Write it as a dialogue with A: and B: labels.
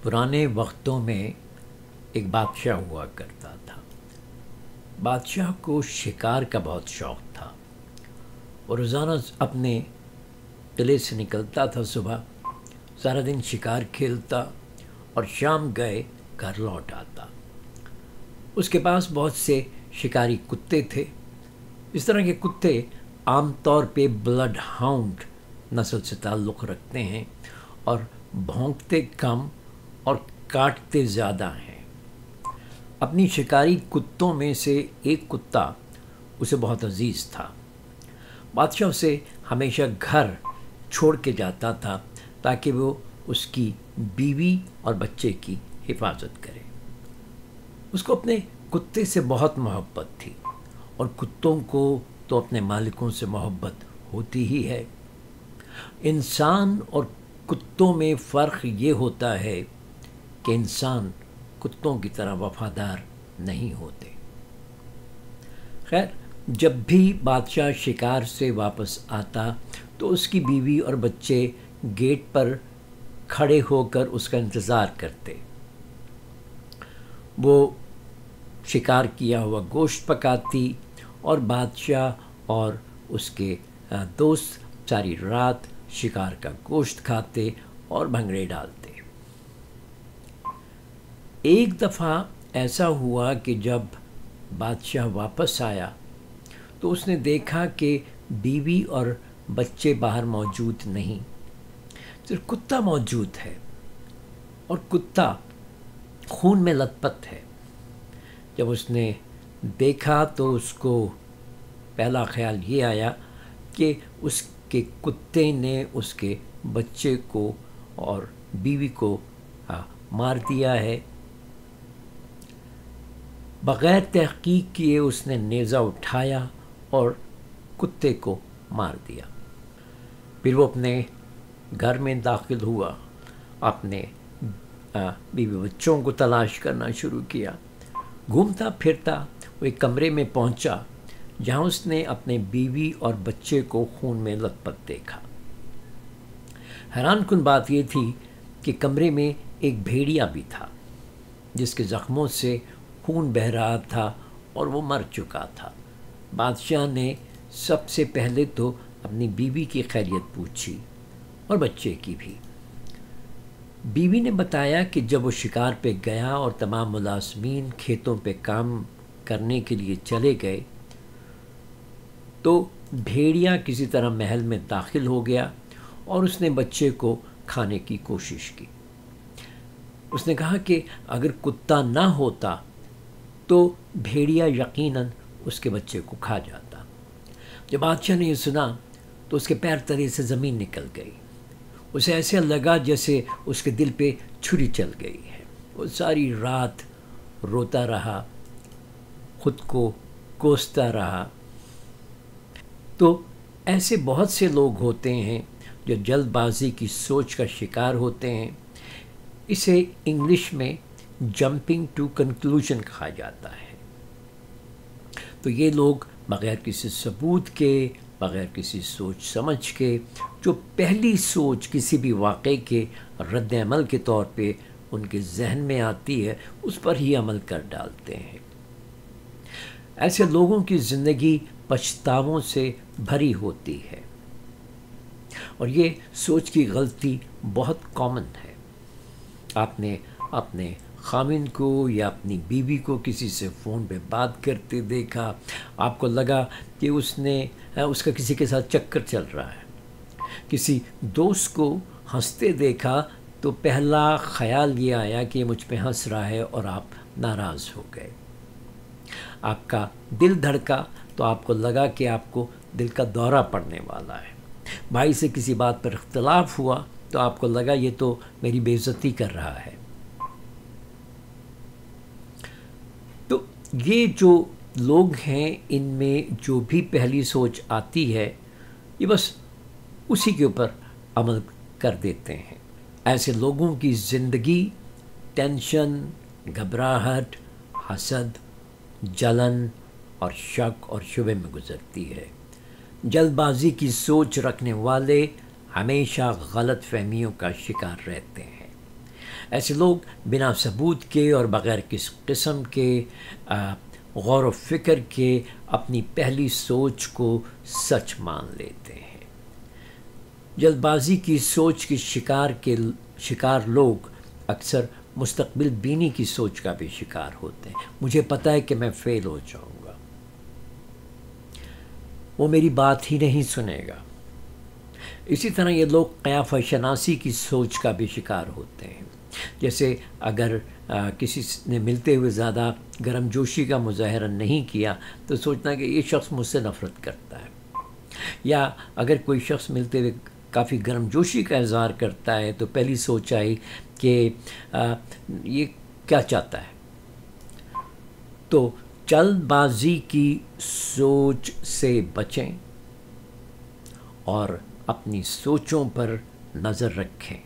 A: पुराने वक्तों में एक बादशाह हुआ करता था। बादशाह को शिकार का बहुत शौक़ था और रोज़ाना अपने किले से निकलता था। सुबह सारा दिन शिकार खेलता और शाम गए घर लौट आता। उसके पास बहुत से शिकारी कुत्ते थे। इस तरह के कुत्ते आमतौर पे ब्लड हाउंड नस्ल से ताल्लुक़ रखते हैं और भौंकते कम और काटते ज़्यादा हैं। अपनी शिकारी कुत्तों में से एक कुत्ता उसे बहुत अजीज़ था। बादशाह उसे हमेशा घर छोड़ के जाता था ताकि वो उसकी बीवी और बच्चे की हिफाजत करे। उसको अपने कुत्ते से बहुत मोहब्बत थी और कुत्तों को तो अपने मालिकों से मोहब्बत होती ही है। इंसान और कुत्तों में फ़र्क ये होता है कि इंसान कुत्तों की तरह वफ़ादार नहीं होते। खैर, जब भी बादशाह शिकार से वापस आता तो उसकी बीवी और बच्चे गेट पर खड़े होकर उसका इंतज़ार करते। वो शिकार किया हुआ गोश्त पकाती और बादशाह और उसके दोस्त सारी रात शिकार का गोश्त खाते और भंगड़े डालते। एक दफ़ा ऐसा हुआ कि जब बादशाह वापस आया तो उसने देखा कि बीवी और बच्चे बाहर मौजूद नहीं, सिर्फ कुत्ता मौजूद है और कुत्ता खून में लथपथ है। जब उसने देखा तो उसको पहला ख्याल ये आया कि उसके कुत्ते ने उसके बच्चे को और बीवी को मार दिया है। बग़ैर तहक़ीक़ किए उसने नेज़ा उठाया और कुत्ते को मार दिया। फिर वो अपने घर में दाखिल हुआ, अपने बीवी बच्चों को तलाश करना शुरू किया। घूमता फिरता वो एक कमरे में पहुंचा जहां उसने अपने बीवी और बच्चे को खून में लथपथ देखा। हैरानकुन बात ये थी कि कमरे में एक भेड़िया भी था जिसके ज़ख्मों से खून बह रहा था और वो मर चुका था। बादशाह ने सबसे पहले तो अपनी बीवी की खैरियत पूछी और बच्चे की भी। बीवी ने बताया कि जब वो शिकार पे गया और तमाम मुलाज़मीन खेतों पे काम करने के लिए चले गए तो भेड़िया किसी तरह महल में दाखिल हो गया और उसने बच्चे को खाने की कोशिश की। उसने कहा कि अगर कुत्ता ना होता तो भेड़िया यकीनन उसके बच्चे को खा जाता। जब बादशाह ने ये सुना तो उसके पैर तले से ज़मीन निकल गई। उसे ऐसे लगा जैसे उसके दिल पे छुरी चल गई है। वो सारी रात रोता रहा, खुद को कोसता रहा। तो ऐसे बहुत से लोग होते हैं जो जल्दबाजी की सोच का शिकार होते हैं। इसे इंग्लिश में जंपिंग टू कंक्लूजन कहा जाता है। तो ये लोग बग़ैर किसी सबूत के, बग़ैर किसी सोच समझ के, जो पहली सोच किसी भी वाक़े के रद्द अमल के तौर पे उनके जहन में आती है उस पर ही अमल कर डालते हैं। ऐसे लोगों की ज़िंदगी पछतावों से भरी होती है और ये सोच की गलती बहुत कॉमन है। आपने अपने खामिन को या अपनी बीवी को किसी से फ़ोन पे बात करते देखा, आपको लगा कि उसका किसी के साथ चक्कर चल रहा है। किसी दोस्त को हंसते देखा तो पहला ख़याल ये आया कि मुझ पे हंस रहा है और आप नाराज़ हो गए। आपका दिल धड़का तो आपको लगा कि आपको दिल का दौरा पड़ने वाला है। भाई से किसी बात पर इख्तलाफ हुआ तो आपको लगा ये तो मेरी बेइज्जती कर रहा है। तो ये जो लोग हैं इनमें जो भी पहली सोच आती है ये बस उसी के ऊपर अमल कर देते हैं। ऐसे लोगों की ज़िंदगी टेंशन, घबराहट, हसद, जलन और शक और शुबे में गुजरती है। जल्दबाजी की सोच रखने वाले हमेशा गलत फहमियों का शिकार रहते हैं। ایسے لوگ بنا ثبوت کے اور بغیر کس قسم کے غور و فکر کے اپنی پہلی سوچ کو سچ مان لیتے ہیں۔ جلد بازی کی سوچ کے شکار لوگ اکثر مستقبل بینی کی سوچ کا بھی شکار ہوتے ہیں۔ مجھے پتہ ہے کہ میں فیل ہو جاؤں گا، وہ میری بات ہی نہیں سنے گا۔ اسی طرح یہ لوگ قیافہ شناسی کی سوچ کا بھی شکار ہوتے ہیں، جیسے اگر کسی نے ملتے ہوئے زیادہ گرم جوشی کا مظاہرہ نہیں کیا تو سوچنا کہ یہ شخص مجھ سے نفرت کرتا ہے، یا اگر کوئی شخص ملتے ہوئے کافی گرم جوشی کا اظہار کرتا ہے تو پہلی سوچ آئی کہ یہ کیا چاہتا ہے۔ تو جلد بازی کی سوچ سے بچیں اور اپنی سوچوں پر نظر رکھیں۔